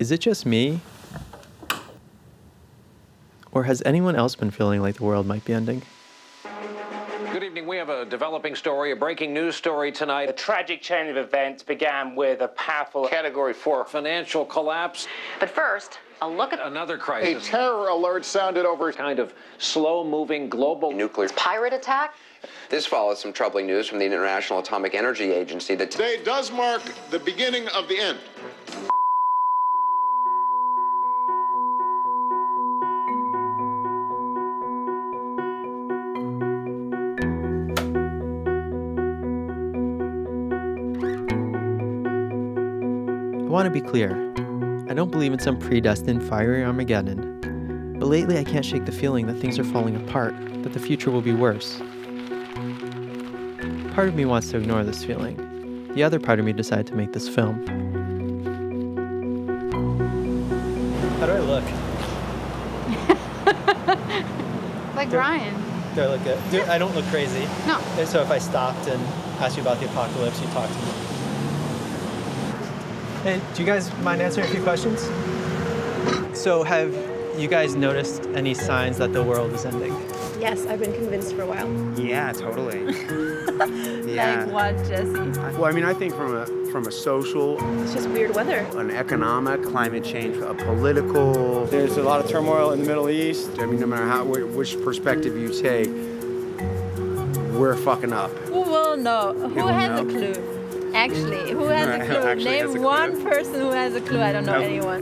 Is it just me? Or has anyone else been feeling like the world might be ending? Good evening. We have a developing story, a breaking news story tonight. A tragic chain of events began with a powerful Category 4 financial collapse. But first, a look at Another A crisis. terror alert sounded over Kind of slow-moving global nuclear. pirate attack. This follows some troubling news from the International Atomic Energy Agency that Today does mark the beginning of the end. I want to be clear. I don't believe in some predestined fiery Armageddon, but lately I can't shake the feeling that things are falling apart, that the future will be worse. Part of me wants to ignore this feeling. The other part of me decided to make this film. How do I look? Like Ryan. Do I look good? I don't look crazy. No. And so if I stopped and asked you about the apocalypse, you'd talk to me. Hey, do you guys mind answering a few questions? So have you guys noticed any signs that the world is ending? Yes, I've been convinced for a while. Yeah, totally. Yeah. Like what, Jesse? Well, I mean, I think from a social, It's just weird weather. an economic, climate change, a political. There's a lot of turmoil in the Middle East. I mean, no matter which perspective you take, we're fucking up. Who will know? Who will has know? a clue? Actually, who has a clue? Actually has a Name clue. one person who has a clue. I don't know anyone.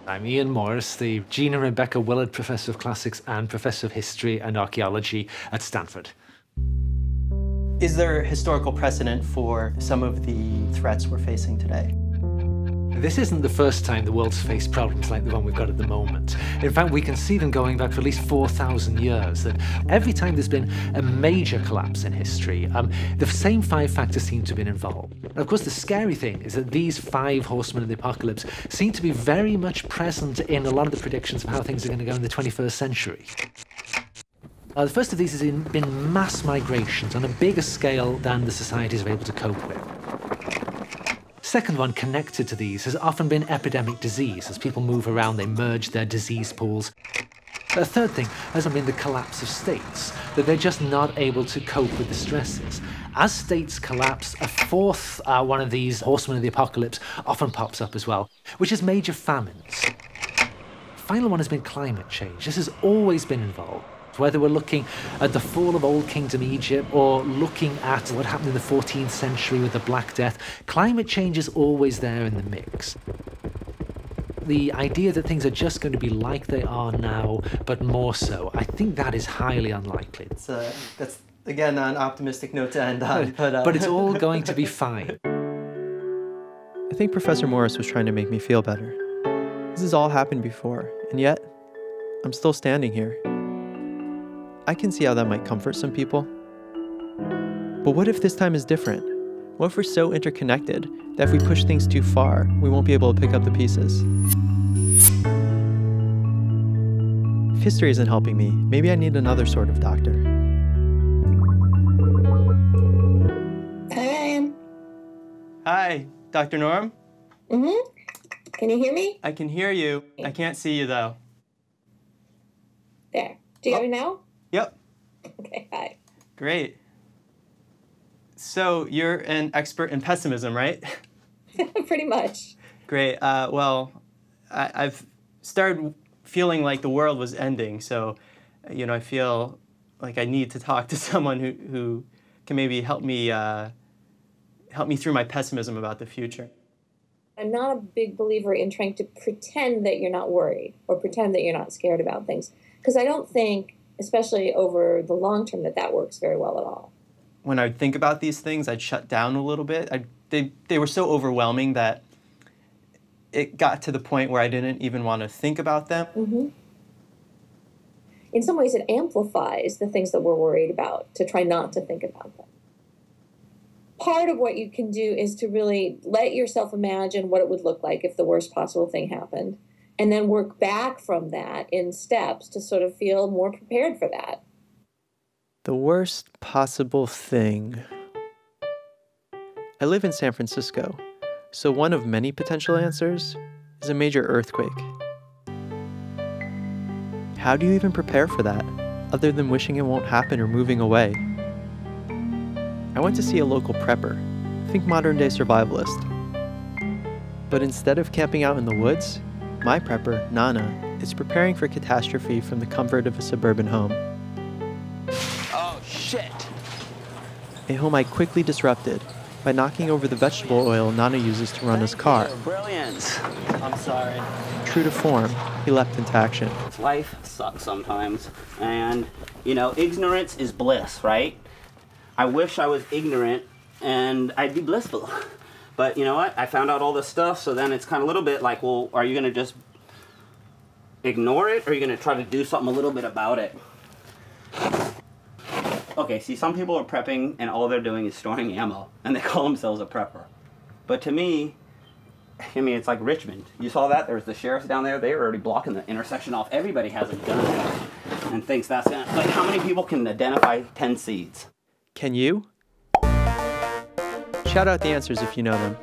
I'm Ian Morris, the Gina Rebecca Willard Professor of Classics and Professor of History and Archaeology at Stanford. Is there historical precedent for some of the threats we're facing today? This isn't the first time the world's faced problems like the one we've got at the moment. In fact, we can see them going back for at least 4,000 years, that every time there's been a major collapse in history, the same 5 factors seem to have been involved. And of course, the scary thing is that these 5 horsemen of the apocalypse seem to be very much present in a lot of the predictions of how things are going to go in the 21st century. The first of these has been mass migrations on a bigger scale than the societies are able to cope with. Second one, connected to these, has often been epidemic disease. As people move around, they merge their disease pools. A third thing has been the collapse of states, that they're just not able to cope with the stresses. As states collapse, a fourth one of these horsemen of the apocalypse often pops up as well, which is major famines. Final one has been climate change. This has always been involved. Whether we're looking at the fall of Old Kingdom Egypt or looking at what happened in the 14th century with the Black Death, climate change is always there in the mix. The idea that things are just going to be like they are now, but more so, I think that is highly unlikely. That's again, an optimistic note to end on. But it's all going to be fine. I think Professor Morris was trying to make me feel better. This has all happened before, and yet, I'm still standing here. I can see how that might comfort some people. But what if this time is different? What if we're so interconnected that if we push things too far, we won't be able to pick up the pieces? If history isn't helping me, maybe I need another sort of doctor. Hi, Ryan. Hi, Dr. Norm? Can you hear me? I can hear you. I can't see you, though. There. Do you hear me now? Yep. Okay, hi. Great. So you're an expert in pessimism, right? Pretty much. Great. Well, I've started feeling like the world was ending, so, I feel like I need to talk to someone who can maybe help me through my pessimism about the future. I'm not a big believer in trying to pretend that you're not worried or pretend that you're not scared about things, because I don't think, especially over the long term, that works very well at all. When I'd think about these things, I'd shut down a little bit. They were so overwhelming that it got to the point where I didn't even want to think about them. In some ways, it amplifies the things that we're worried about, to try not to think about them. Part of what you can do is to really let yourself imagine what it would look like if the worst possible thing happened, and then work back from that in steps to sort of feel more prepared for that. The worst possible thing. I live in San Francisco, so one of many potential answers is a major earthquake. How do you even prepare for that, other than wishing it won't happen or moving away? I went to see a local prepper, think modern-day survivalist. But instead of camping out in the woods, my prepper, Nana, is preparing for catastrophe from the comfort of a suburban home. Oh, shit! A home I quickly disrupted by knocking over the vegetable oil Nana uses to run his car. Brilliant. I'm sorry. True to form, he leapt into action. Life sucks sometimes, and, you know, ignorance is bliss, right? I wish I was ignorant and I'd be blissful. But you know what? I found out all this stuff, so then it's kind of a little bit like, well, are you going to just ignore it, or are you going to try to do something a little bit about it? Okay, see, some people are prepping and all they're doing is storing ammo, and they call themselves a prepper. But to me, I mean, it's like Richmond. You saw that? There was the sheriffs down there. They were already blocking the intersection off. Everybody has a gun and thinks that's gonna... Like, how many people can identify 10 seeds? Can you? Shout out the answers if you know them.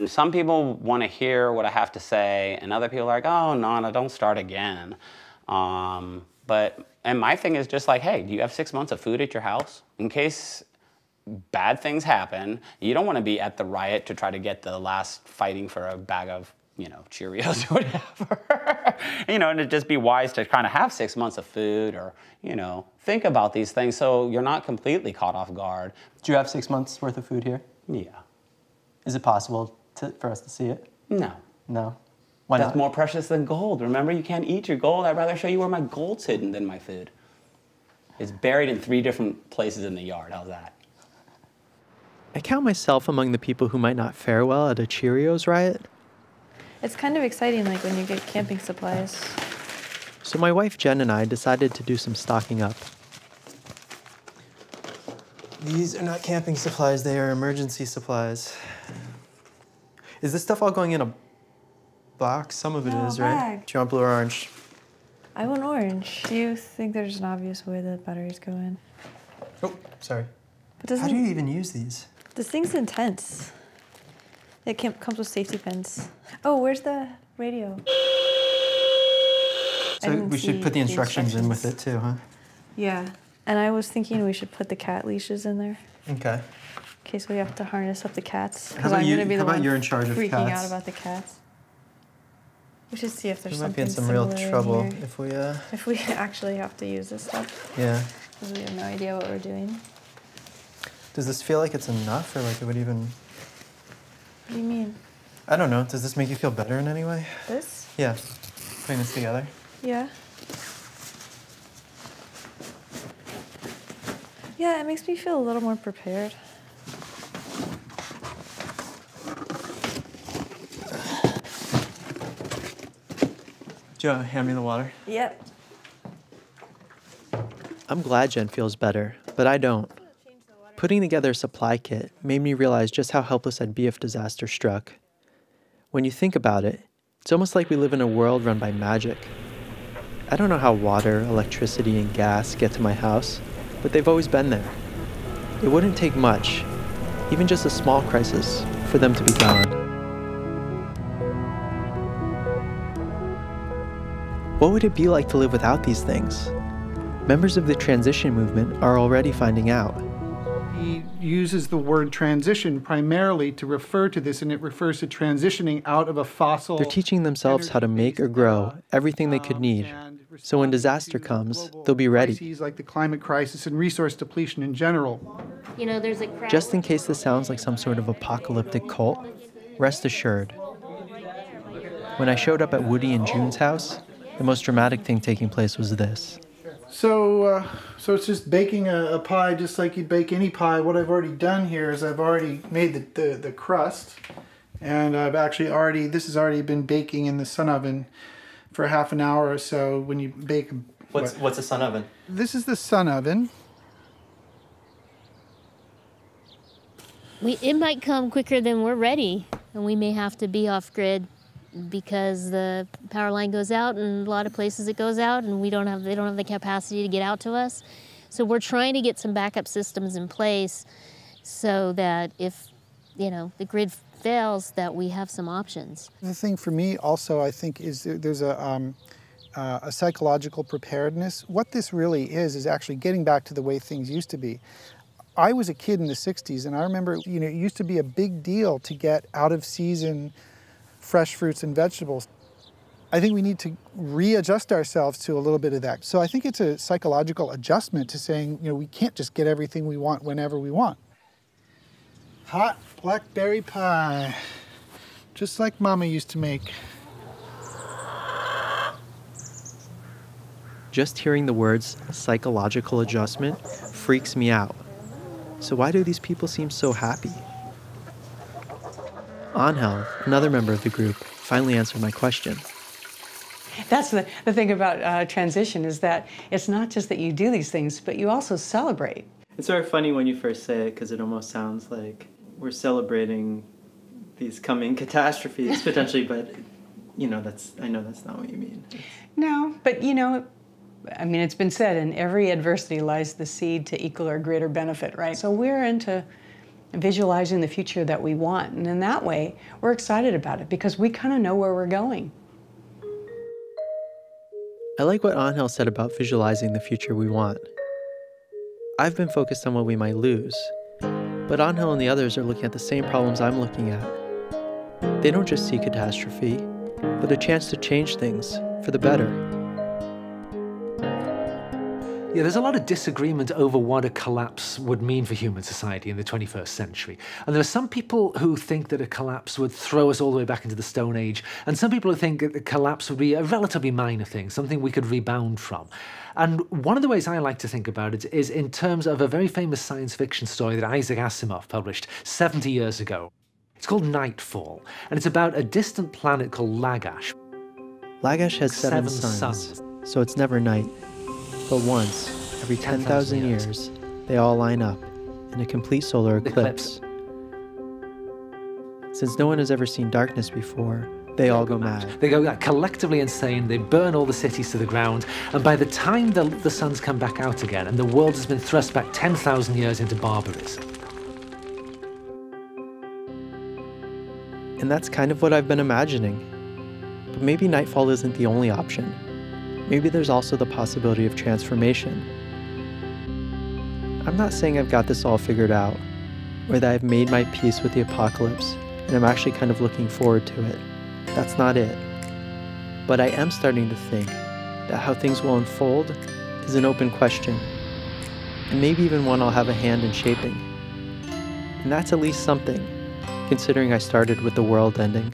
Some people want to hear what I have to say, and other people are like, oh, Nana, don't start again. And my thing is just like, hey, do you have 6 months of food at your house? In case bad things happen, you don't want to be at the riot to try to get the last fighting for a bag of, you know, Cheerios or whatever. You know, and it'd just be wise to kind of have 6 months of food, or, you know, think about these things so you're not completely caught off guard. Do you have 6 months worth of food here? Yeah. Is it possible for us to see it? No. No. Why That's not? more precious than gold. Remember, you can't eat your gold. I'd rather show you where my gold's hidden than my food. It's buried in 3 different places in the yard. How's that? I count myself among the people who might not fare well at a Cheerios riot. It's kind of exciting, like when you get camping supplies. So my wife Jen and I decided to do some stocking up. These are not camping supplies, they are emergency supplies. Is this stuff all going in a box? Some of it is, right? Bag. Do you want blue or orange? I want orange. Do you think there's an obvious way the batteries go in? Oh, sorry. But how do you even use these? This thing's intense. It comes with safety pins. Oh, where's the radio? So we should put the instructions in with it too, huh? Yeah. And I was thinking we should put the cat leashes in there. Okay. In case we have to harness up the cats. How about, I'm gonna be the one you're in charge of freaking cats? out about the cats. We should see if there's We might be something in some real similar trouble in here. if we If we actually have to use this stuff. Yeah. Because we have no idea what we're doing. Does this feel like it's enough, or like it would even... What do you mean? I don't know. Does this make you feel better in any way? This? Yeah. Putting this together? Yeah. Yeah, it makes me feel a little more prepared. Do you want to hand me the water? Yep. I'm glad Jen feels better, but I don't. Putting together a supply kit made me realize just how helpless I'd be if disaster struck. When you think about it, it's almost like we live in a world run by magic. I don't know how water, electricity, and gas get to my house, but they've always been there. It wouldn't take much, even just a small crisis, for them to be gone. What would it be like to live without these things? Members of the transition movement are already finding out. He uses the word transition primarily to refer to this, and it refers to transitioning out of a fossil... They're teaching themselves how to make or grow everything they could need, so when disaster comes, they'll be ready. Crises like the climate crisis and resource depletion in general. You know, there's a Just in case this sounds like some sort of apocalyptic cult, rest assured. When I showed up at Woody and June's house, the most dramatic thing taking place was this. So it's just baking a pie just like you'd bake any pie. What I've already done here is I've already made the crust, and I've actually this has already been baking in the sun oven for half an hour or so. When you bake... What's a sun oven? This is the sun oven, it might come quicker than we're ready, and we may have to be off grid because the power line goes out, and a lot of places it goes out, and they don't have the capacity to get out to us. So we're trying to get some backup systems in place so that if, the grid fails, that we have some options. The thing for me also, I think, is there's a psychological preparedness. What this really is actually getting back to the way things used to be. I was a kid in the 60s, and I remember, it used to be a big deal to get out of season fresh fruits and vegetables. I think we need to readjust ourselves to a little bit of that. So I think it's a psychological adjustment to saying, we can't just get everything we want whenever we want. Hot blackberry pie, just like Mama used to make. Just hearing the words psychological adjustment freaks me out. So why do these people seem so happy? Angel, another member of the group, finally answered my question. That's the thing about transition, is that it's not just that you do these things, but you also celebrate. It's sort of funny when you first say it, because it almost sounds like we're celebrating these coming catastrophes, potentially, but, I know that's not what you mean. No, but, it's been said, in every adversity lies the seed to equal or greater benefit, right? So we're into visualizing the future that we want, and in that way, we're excited about it because we kind of know where we're going. I like what Angel said about visualizing the future we want. I've been focused on what we might lose, but Angel and the others are looking at the same problems I'm looking at. They don't just see catastrophe, but a chance to change things for the better. Yeah, there's a lot of disagreement over what a collapse would mean for human society in the 21st century. And there are some people who think that a collapse would throw us all the way back into the Stone Age, and some people who think that the collapse would be a relatively minor thing, something we could rebound from. And one of the ways I like to think about it is in terms of a very famous science fiction story that Isaac Asimov published 70 years ago. It's called Nightfall, and it's about a distant planet called Lagash. Lagash has seven suns, so it's never night. But once, every 10,000 years, they all line up in a complete solar eclipse. Since no one has ever seen darkness before, they all go mad. They go collectively insane, they burn all the cities to the ground, and by the time the suns come back out again, and the world has been thrust back 10,000 years into barbarism. And that's kind of what I've been imagining. But maybe Nightfall isn't the only option. Maybe there's also the possibility of transformation. I'm not saying I've got this all figured out, or that I've made my peace with the apocalypse, and I'm actually kind of looking forward to it. That's not it. But I am starting to think that how things will unfold is an open question, and maybe even one I'll have a hand in shaping. And that's at least something, considering I started with the world ending.